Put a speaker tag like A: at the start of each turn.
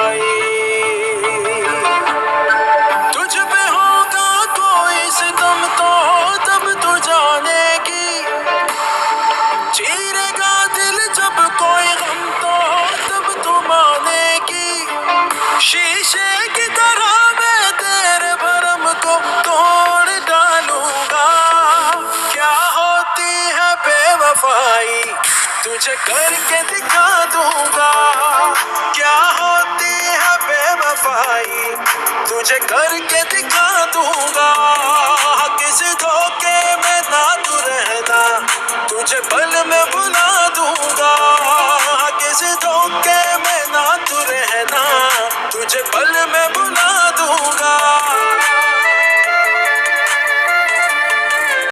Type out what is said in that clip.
A: बेवफाई। तुझ पे होगा कोई सितम तो तब तू जानेगी, चीरेगा दिल जब कोई गम तो तब तू मानेगी। शीशे की तरह मैं तेरे भरम को तोड़ डालूंगा। क्या होती है बेवफाई तुझे करके दिखा दूंगा। क्या होती है बेवफाई तुझे करके दिखा दूंगा। किसी धोखे में ना तू रहना, तुझे पल में बुला दूंगा। किसी धोखे में ना तू रहना, तुझे पल में बुला दूंगा।